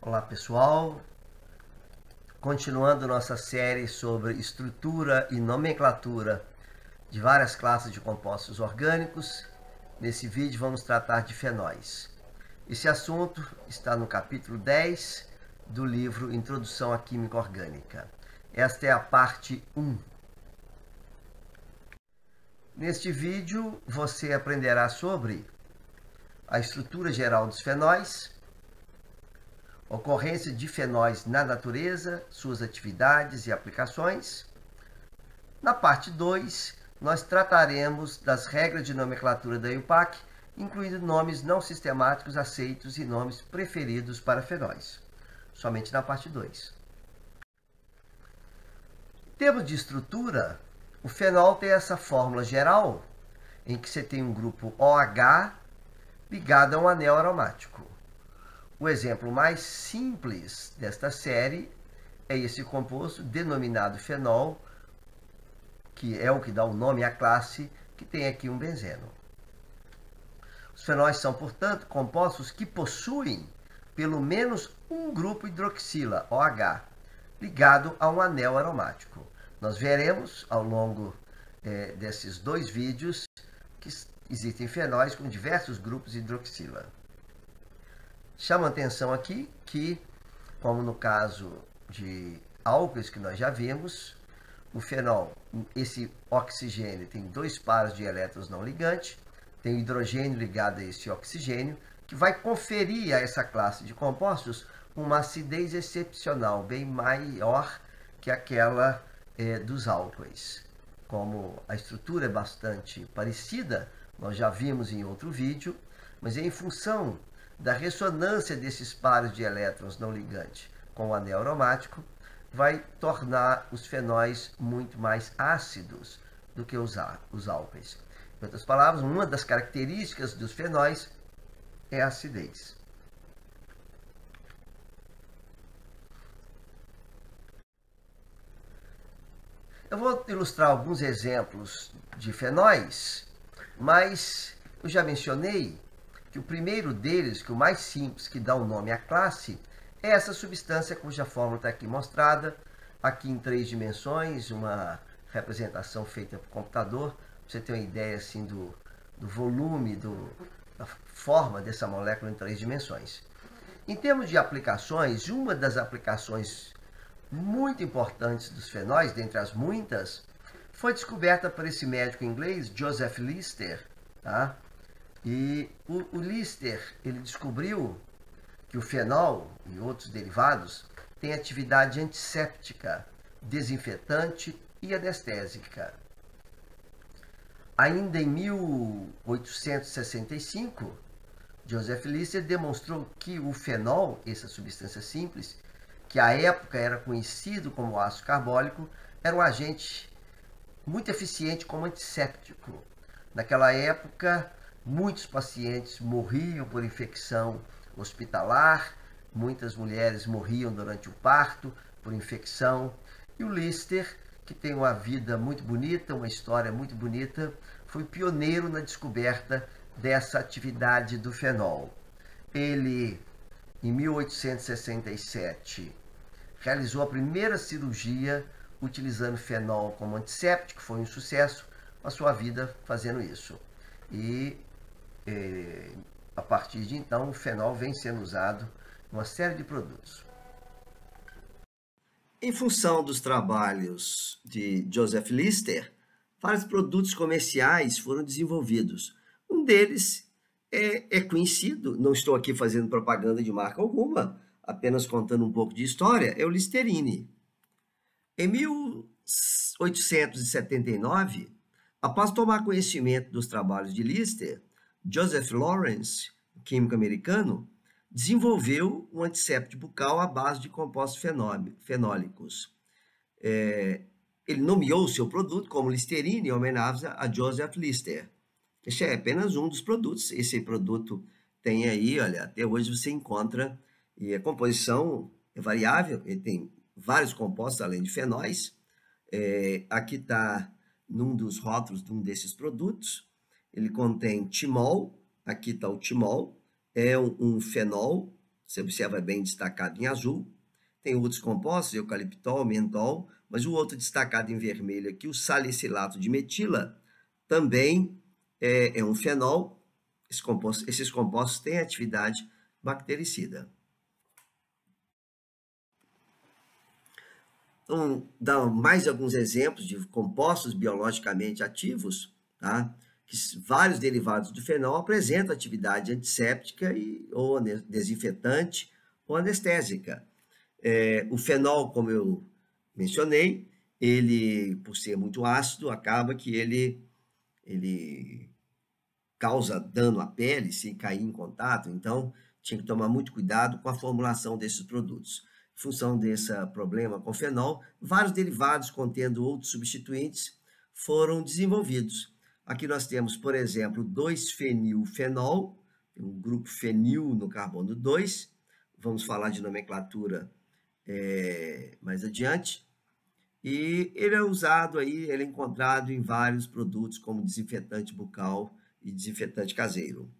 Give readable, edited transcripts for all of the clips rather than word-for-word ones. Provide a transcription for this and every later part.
Olá pessoal, continuando nossa série sobre estrutura e nomenclatura de várias classes de compostos orgânicos, nesse vídeo vamos tratar de fenóis. Esse assunto está no capítulo 10 do livro Introdução à Química Orgânica. Esta é a parte 1. Neste vídeo você aprenderá sobre a estrutura geral dos fenóis, ocorrência de fenóis na natureza, suas atividades e aplicações. Na parte 2, nós trataremos das regras de nomenclatura da IUPAC, incluindo nomes não sistemáticos aceitos e nomes preferidos para fenóis. Somente na parte 2. Em termos de estrutura, o fenol tem essa fórmula geral, em que você tem um grupo OH ligado a um anel aromático. O exemplo mais simples desta série é esse composto denominado fenol, que é o que dá o nome à classe, que tem aqui um benzeno. Os fenóis são, portanto, compostos que possuem pelo menos um grupo hidroxila, OH, ligado a um anel aromático. Nós veremos ao longo desses dois vídeos que existem fenóis com diversos grupos hidroxila. Chama a atenção aqui que, como no caso de álcoois que nós já vimos, o fenol, esse oxigênio tem dois pares de elétrons não ligantes, tem o hidrogênio ligado a esse oxigênio, que vai conferir a essa classe de compostos uma acidez excepcional, bem maior que aquela dos álcoois. Como a estrutura é bastante parecida, nós já vimos em outro vídeo, mas em função da ressonância desses pares de elétrons não ligantes com o anel aromático, vai tornar os fenóis muito mais ácidos do que os álcoois. Em outras palavras, uma das características dos fenóis é a acidez. Eu vou ilustrar alguns exemplos de fenóis, mas eu já mencionei que o primeiro deles, que o mais simples, que dá o nome à classe, é essa substância cuja fórmula está aqui mostrada, aqui em 3 dimensões, uma representação feita por computador, para você ter uma ideia assim do volume, da forma dessa molécula em 3 dimensões. Em termos de aplicações, uma das aplicações muito importantes dos fenóis, dentre as muitas, foi descoberta por esse médico inglês, Joseph Lister, tá? E o Lister, ele descobriu que o fenol e outros derivados têm atividade antisséptica, desinfetante e anestésica. Ainda em 1865, Joseph Lister demonstrou que o fenol, essa substância simples, que à época era conhecido como ácido carbólico, era um agente muito eficiente como antisséptico. Naquela época, muitos pacientes morriam por infecção hospitalar, muitas mulheres morriam durante o parto por infecção. E o Lister, que tem uma vida muito bonita, uma história muito bonita, foi pioneiro na descoberta dessa atividade do fenol. Ele, em 1867, realizou a primeira cirurgia utilizando fenol como antisséptico, foi um sucesso, a sua vida fazendo isso. E a partir de então, o fenol vem sendo usado em uma série de produtos. Em função dos trabalhos de Joseph Lister, vários produtos comerciais foram desenvolvidos. Um deles é conhecido, não estou aqui fazendo propaganda de marca alguma, apenas contando um pouco de história, é o Listerine. Em 1879, após tomar conhecimento dos trabalhos de Lister, Joseph Lawrence, químico americano, desenvolveu um antisséptico bucal à base de compostos fenólicos. Ele nomeou o seu produto como Listerine em homenagem a Joseph Lister. Este é apenas um dos produtos. Esse produto tem aí, olha, até hoje você encontra, e a composição é variável, ele tem vários compostos além de fenóis. Aqui está num dos rótulos de um desses produtos, ele contém timol, aqui está o timol, é um fenol você observa bem destacado em azul. Tem outros compostos, eucaliptol, mentol, mas o outro destacado em vermelho aqui, o salicilato de metila, também é um fenol. Esses compostos têm atividade bactericida. Então, dá mais alguns exemplos de compostos biologicamente ativos, tá? Que vários derivados do fenol apresentam atividade antisséptica ou desinfetante ou anestésica. O fenol, como eu mencionei, ele, por ser muito ácido, acaba que ele causa dano à pele se cair em contato, então tinha que tomar muito cuidado com a formulação desses produtos. Em função desse problema com fenol, vários derivados contendo outros substituintes foram desenvolvidos. Aqui nós temos, por exemplo, 2-fenilfenol, um grupo fenil no carbono 2, vamos falar de nomenclatura mais adiante, e ele é usado aí, ele é encontrado em vários produtos como desinfetante bucal e desinfetante caseiro.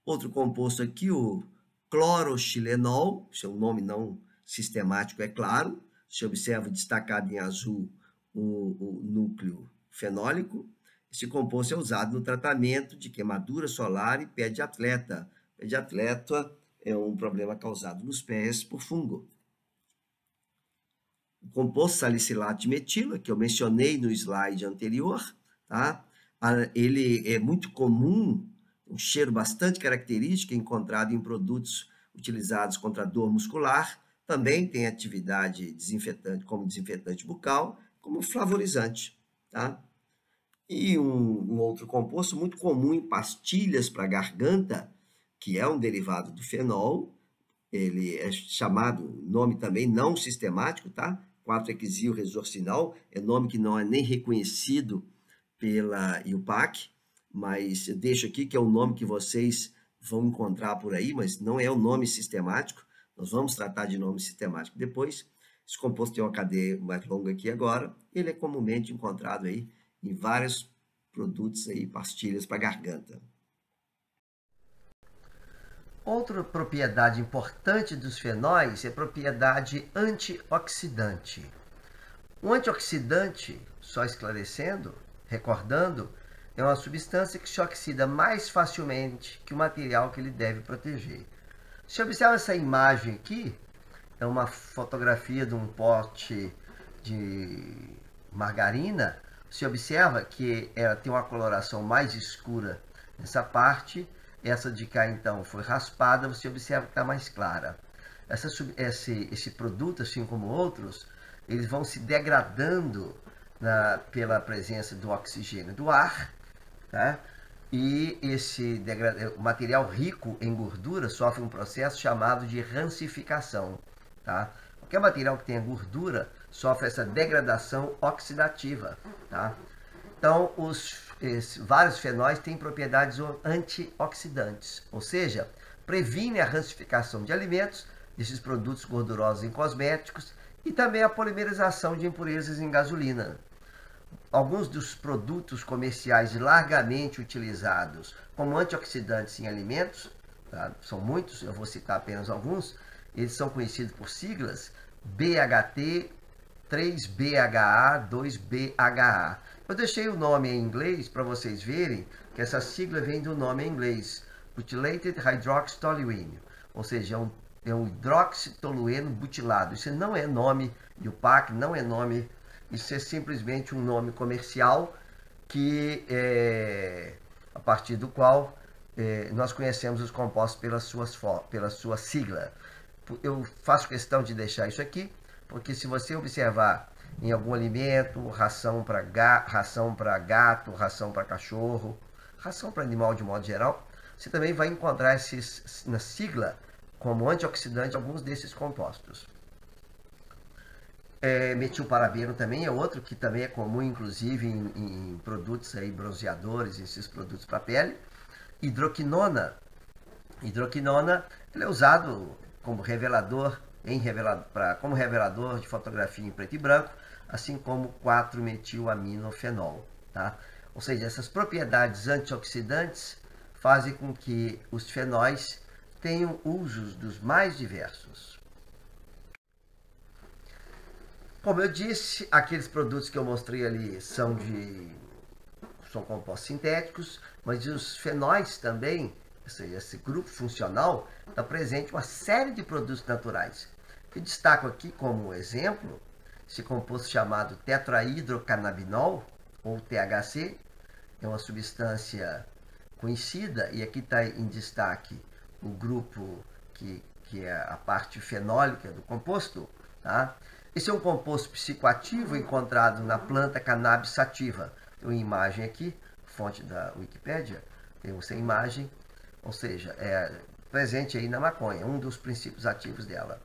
Outro composto aqui, o cloroxilenol, seu nome não sistemático é claro, se observa destacado em azul o núcleo fenólico. Esse composto é usado no tratamento de queimadura solar e pé de atleta. Pé de atleta é um problema causado nos pés por fungo. O composto salicilato de metila, que eu mencionei no slide anterior, tá? Ele é muito comum, um cheiro bastante característico encontrado em produtos utilizados contra dor muscular, também tem atividade desinfetante, como desinfetante bucal, como flavorizante, tá? E um outro composto muito comum em pastilhas para garganta, que é um derivado do fenol, ele é chamado, nome também não sistemático, tá? 4-hexilresorcinol, é nome que não é nem reconhecido pela IUPAC, mas eu deixo aqui que é um nome que vocês vão encontrar por aí, mas não é um nome sistemático. Nós vamos tratar de nome sistemático depois. Esse composto tem uma cadeia mais longa aqui agora. Ele é comumente encontrado aí em vários produtos aí, pastilhas para garganta. Outra propriedade importante dos fenóis é a propriedade antioxidante. O antioxidante, só esclarecendo, recordando, é uma substância que se oxida mais facilmente que o material que ele deve proteger. Se observa essa imagem aqui, é uma fotografia de um pote de margarina. Se observa que ela tem uma coloração mais escura nessa parte. Essa de cá, então, foi raspada, você observa que está mais clara. Esse produto, assim como outros, eles vão se degradando pela presença do oxigênio do ar, tá? E esse material rico em gordura sofre um processo chamado de rancificação, tá? Qualquer material que tenha gordura sofre essa degradação oxidativa, tá? Então, vários fenóis têm propriedades antioxidantes, ou seja, previne a rancificação de alimentos, desses produtos gordurosos em cosméticos e também a polimerização de impurezas em gasolina. Alguns dos produtos comerciais largamente utilizados como antioxidantes em alimentos, tá? São muitos, eu vou citar apenas alguns, eles são conhecidos por siglas BHT, 3-BHA, 2-BHA. Eu deixei o nome em inglês para vocês verem que essa sigla vem do nome em inglês, Butylated Hydroxytoluene, ou seja, é um hidroxitolueno butilado. Isso não é nome IUPAC, não é nome, isso é simplesmente um nome comercial que a partir do qual nós conhecemos os compostos pela sua sigla. Eu faço questão de deixar isso aqui, porque se você observar em algum alimento, ração para gato, ração para cachorro, ração para animal de modo geral, você também vai encontrar na sigla como antioxidante alguns desses compostos. Metilparabeno também é outro que também é comum, inclusive em produtos aí, bronzeadores, esses produtos para pele. Hidroquinona ele é usado como revelador como revelador de fotografia em preto e branco, assim como 4-metilaminofenol, tá? Ou seja, essas propriedades antioxidantes fazem com que os fenóis tenham usos dos mais diversos. Como eu disse, aqueles produtos que eu mostrei ali são compostos sintéticos, mas os fenóis também, esse grupo funcional, está presente uma série de produtos naturais. Eu destaco aqui como exemplo esse composto chamado tetrahidrocannabinol, ou THC, é uma substância conhecida, e aqui está em destaque o grupo que é a parte fenólica do composto. Tá? Esse é um composto psicoativo encontrado na planta cannabis sativa. Tem uma imagem aqui, fonte da Wikipédia, tem essa imagem, ou seja, é presente aí na maconha, um dos princípios ativos dela.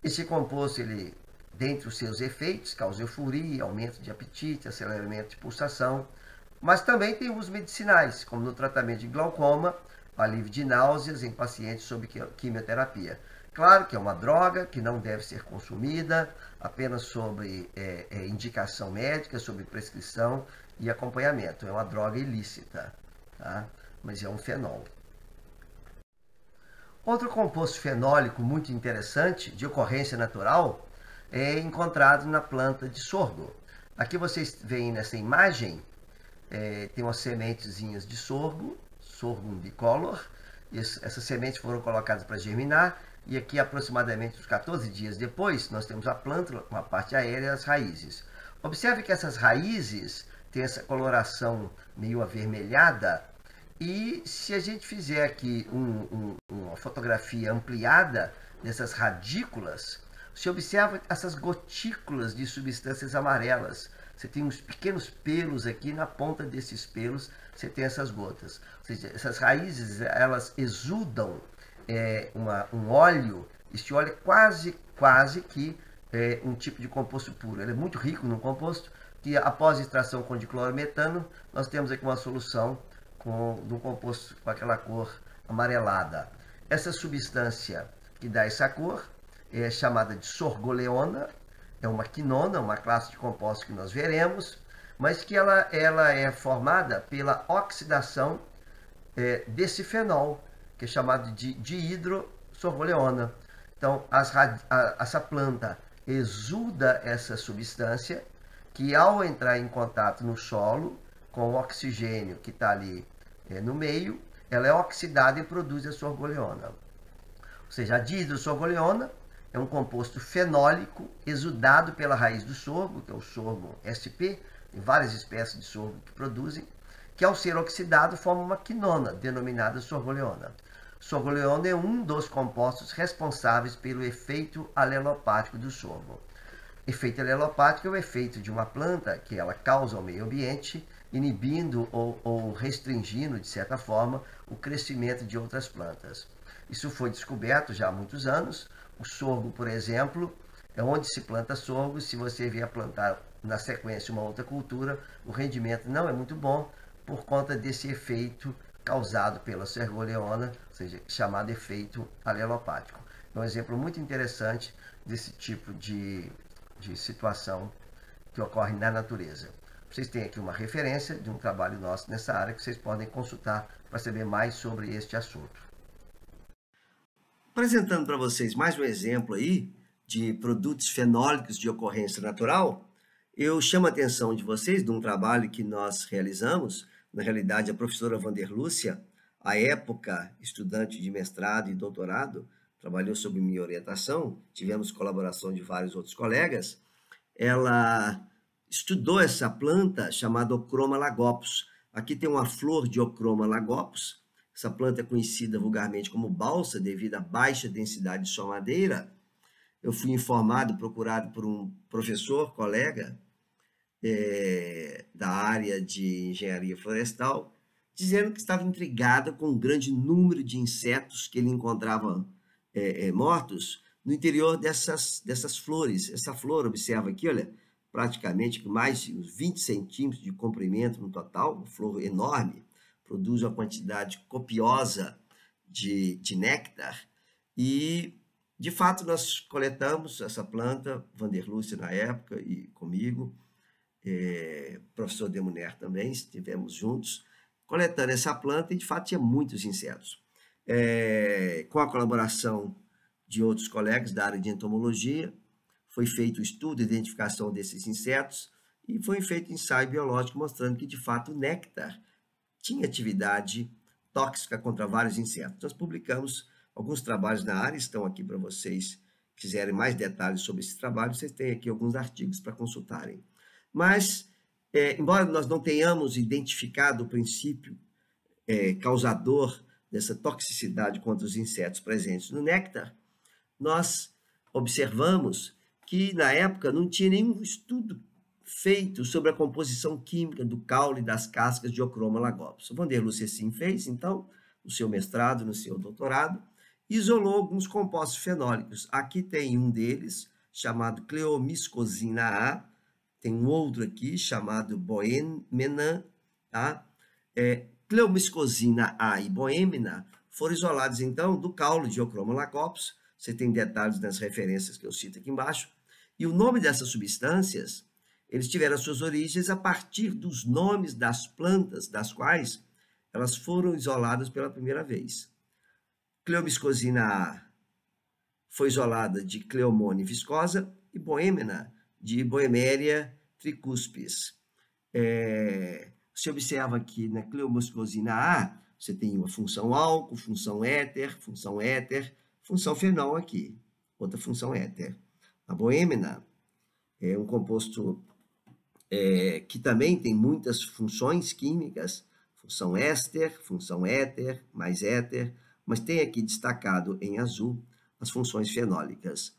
Esse composto, ele, dentre os seus efeitos, causa euforia, aumento de apetite, aceleramento de pulsação, mas também tem usos medicinais, como no tratamento de glaucoma, alívio de náuseas em pacientes sob quimioterapia. Claro que é uma droga que não deve ser consumida, apenas sob indicação médica, sob prescrição e acompanhamento. É uma droga ilícita, tá? Mas é um fenol. Outro composto fenólico muito interessante, de ocorrência natural, é encontrado na planta de sorgo. Aqui vocês veem nessa imagem, tem umas sementezinhas de sorgo bicolor. Essas sementes foram colocadas para germinar, e aqui aproximadamente uns 14 dias depois, nós temos a planta com a parte aérea e as raízes. Observe que essas raízes têm essa coloração meio avermelhada, e se a gente fizer aqui uma fotografia ampliada dessas radículas, você observa essas gotículas de substâncias amarelas. Você tem uns pequenos pelos aqui, na ponta desses pelos você tem essas gotas. Ou seja, essas raízes, elas exudam um óleo. Este óleo é quase que um tipo de composto puro. Ele é muito rico no composto, que após extração com diclorometano, nós temos aqui uma solução do composto com aquela cor amarelada. Essa substância que dá essa cor é chamada de sorgoleona, é uma quinona, uma classe de compostos que nós veremos, mas que ela é formada pela oxidação desse fenol, que é chamado de dihidrosorgoleona. Então, essa planta exuda essa substância, que ao entrar em contato no solo com o oxigênio que está ali no meio, ela é oxidada e produz a sorgoleona. Ou seja, a dihidrosorgoleona é um composto fenólico exudado pela raiz do sorgo, que é o sorgo SP, tem várias espécies de sorgo que produzem, que ao ser oxidado forma uma quinona, denominada sorgoleona. Sorgoleona é um dos compostos responsáveis pelo efeito alelopático do sorgo. Efeito alelopático é o efeito de uma planta que ela causa ao meio ambiente, inibindo ou restringindo, de certa forma, o crescimento de outras plantas. Isso foi descoberto já há muitos anos. O sorgo, por exemplo, é onde se planta sorgo. Se você vier plantar na sequência uma outra cultura, o rendimento não é muito bom por conta desse efeito causado pela sorgoleona, ou seja, chamado efeito alelopático. É um exemplo muito interessante desse tipo de situação que ocorre na natureza. Vocês têm aqui uma referência de um trabalho nosso nessa área que vocês podem consultar para saber mais sobre este assunto. Apresentando para vocês mais um exemplo aí de produtos fenólicos de ocorrência natural, eu chamo a atenção de vocês de um trabalho que nós realizamos. Na realidade, a professora Vanderlúcia, à época estudante de mestrado e doutorado, trabalhou sob minha orientação, tivemos colaboração de vários outros colegas. Ela estudou essa planta chamada Ochroma lagopus. Aqui tem uma flor de Ochroma lagopus. Essa planta é conhecida vulgarmente como balsa devido à baixa densidade de sua madeira. Eu fui informado, procurado por um professor, colega, da área de engenharia florestal, dizendo que estava intrigada com um grande número de insetos que ele encontrava mortos no interior dessas flores. Essa flor, observa aqui, olha, praticamente com mais de uns 20 centímetros de comprimento no total, uma flor enorme, produz uma quantidade copiosa de néctar. E, de fato, nós coletamos essa planta, Vanderlúcia na época e comigo, professor Demuner também, estivemos juntos, coletando essa planta, e de fato tinha muitos insetos. Com a colaboração de outros colegas da área de entomologia, foi feito o estudo e identificação desses insetos e foi feito ensaio biológico mostrando que, de fato, o néctar tinha atividade tóxica contra vários insetos. Nós publicamos alguns trabalhos na área, estão aqui para vocês, quiserem mais detalhes sobre esse trabalho, vocês têm aqui alguns artigos para consultarem. Mas, embora nós não tenhamos identificado o princípio causador dessa toxicidade contra os insetos presentes no néctar, nós observamos que, na época, não tinha nenhum estudo feito sobre a composição química do caule e das cascas de Ochroma lagopus. O Vanderloo Cecim fez, então, no seu mestrado, no seu doutorado, isolou alguns compostos fenólicos. Aqui tem um deles, chamado Cleomiscosina A, tem um outro aqui, chamado Bohemena, tá? Cleomiscosina A e Bohemena foram isolados, então, do caule de Ochroma lagopus. Você tem detalhes nas referências que eu cito aqui embaixo. E o nome dessas substâncias, eles tiveram suas origens a partir dos nomes das plantas das quais elas foram isoladas pela primeira vez. Cleomiscosina A foi isolada de Cleomone viscosa e Bohemena de Boemeria tricuspis. Você observa aqui na Cleomiscosina A, você tem uma função álcool, função éter, função fenol aqui, outra função éter. A Bohemena é um composto que também tem muitas funções químicas, função éster, função éter, mais éter, mas tem aqui destacado em azul as funções fenólicas.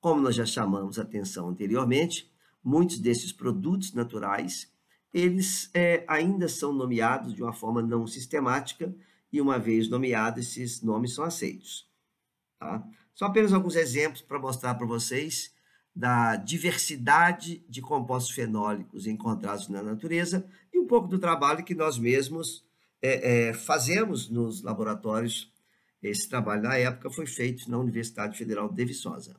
Como nós já chamamos a atenção anteriormente, muitos desses produtos naturais, eles ainda são nomeados de uma forma não sistemática, e uma vez nomeados, esses nomes são aceitos. Tá? São apenas alguns exemplos para mostrar para vocês da diversidade de compostos fenólicos encontrados na natureza e um pouco do trabalho que nós mesmos fazemos nos laboratórios. Esse trabalho, na época, foi feito na Universidade Federal de Viçosa.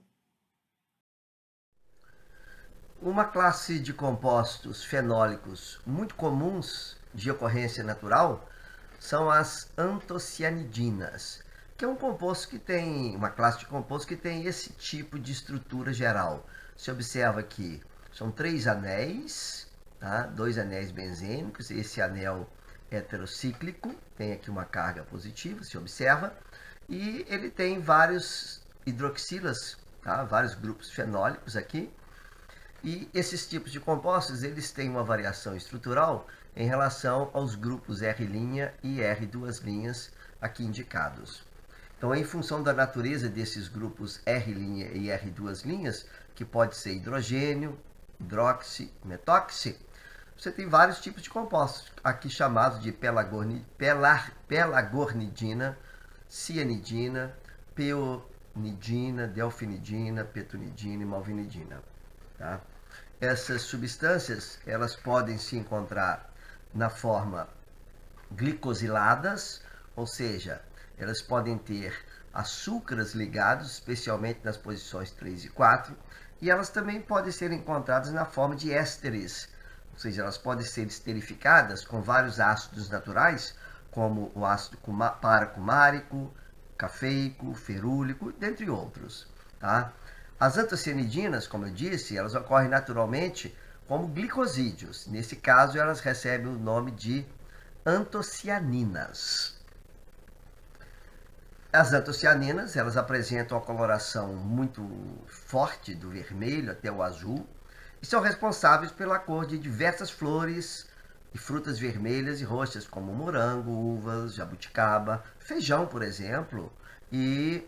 Uma classe de compostos fenólicos muito comuns de ocorrência natural são as antocianidinas, que é um composto que tem, uma classe de compostos que tem esse tipo de estrutura geral. Você observa que são 3 anéis, tá? 2 anéis benzênicos, esse anel heterocíclico, tem aqui uma carga positiva, se observa, e ele tem vários hidroxilas, tá? Vários grupos fenólicos aqui, e esses tipos de compostos, eles têm uma variação estrutural em relação aos grupos R' e R2' aqui indicados. Então, em função da natureza desses grupos R' e R2', que pode ser hidrogênio, hidroxi, metóxi, você tem vários tipos de compostos, aqui chamados de pelagornidina, cianidina, peonidina, delfinidina, petunidina e malvinidina. Tá? Essas substâncias, elas podem se encontrar na forma glicosiladas, ou seja, elas podem ter açúcares ligados, especialmente nas posições 3 e 4, e elas também podem ser encontradas na forma de ésteres, ou seja, elas podem ser esterificadas com vários ácidos naturais, como o ácido paracumárico, cafeico, ferúlico, dentre outros. Tá? As antocianidinas, como eu disse, elas ocorrem naturalmente como glicosídeos. Nesse caso, elas recebem o nome de antocianinas. As antocianinas, elas apresentam uma coloração muito forte, do vermelho até o azul, e são responsáveis pela cor de diversas flores e frutas vermelhas e roxas, como morango, uvas, jabuticaba, feijão, por exemplo, e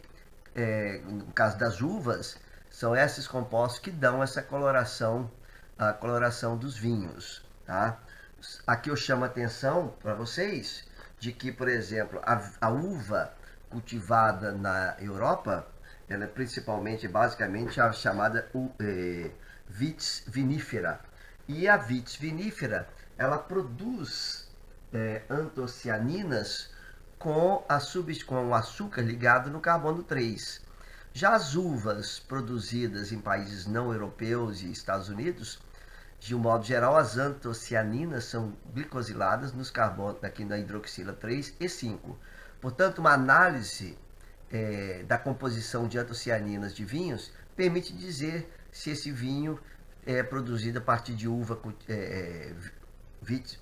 no caso das uvas, são esses compostos que dão essa coloração, a coloração dos vinhos. Tá? Aqui eu chamo a atenção para vocês de que, por exemplo, a uva cultivada na Europa, ela é principalmente, basicamente, a chamada Vitis vinifera. E a Vitis vinifera, ela produz antocianinas com o açúcar ligado no carbono 3. Já as uvas produzidas em países não europeus e Estados Unidos, de um modo geral, as antocianinas são glicosiladas nos carbonos, aqui na hidroxila 3 e 5. Portanto, uma análise da composição de antocianinas de vinhos permite dizer se esse vinho é produzido a partir de uva vitis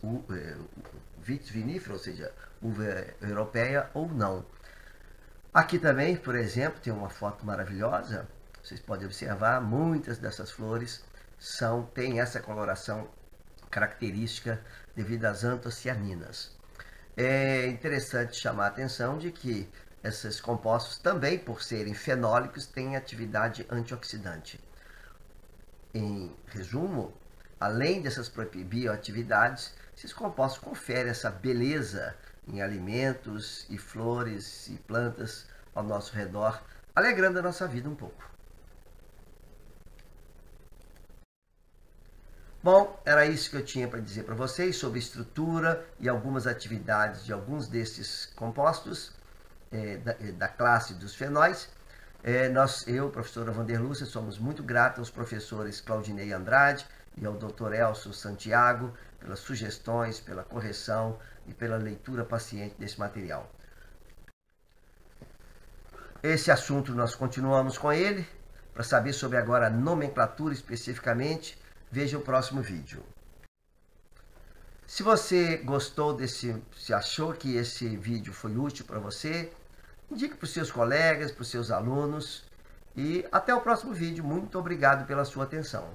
vinífera, ou seja, uva europeia ou não. Aqui também, por exemplo, tem uma foto maravilhosa. Vocês podem observar, muitas dessas flores têm essa coloração característica devido às antocianinas. É interessante chamar a atenção de que esses compostos também, por serem fenólicos, têm atividade antioxidante. Em resumo, além dessas bioatividades, esses compostos conferem essa beleza em alimentos e flores e plantas ao nosso redor, alegrando a nossa vida um pouco. Bom, era isso que eu tinha para dizer para vocês sobre estrutura e algumas atividades de alguns desses compostos da classe dos fenóis. Eu, professora Vanderlúcia, somos muito gratos aos professores Claudinei Andrade e ao Dr. Elcio Santiago pelas sugestões, pela correção e pela leitura paciente desse material. Esse assunto nós continuamos com ele. Para saber sobre agora a nomenclatura especificamente, veja o próximo vídeo. Se você gostou se achou que esse vídeo foi útil para você, indique para os seus colegas, para os seus alunos. E até o próximo vídeo. Muito obrigado pela sua atenção.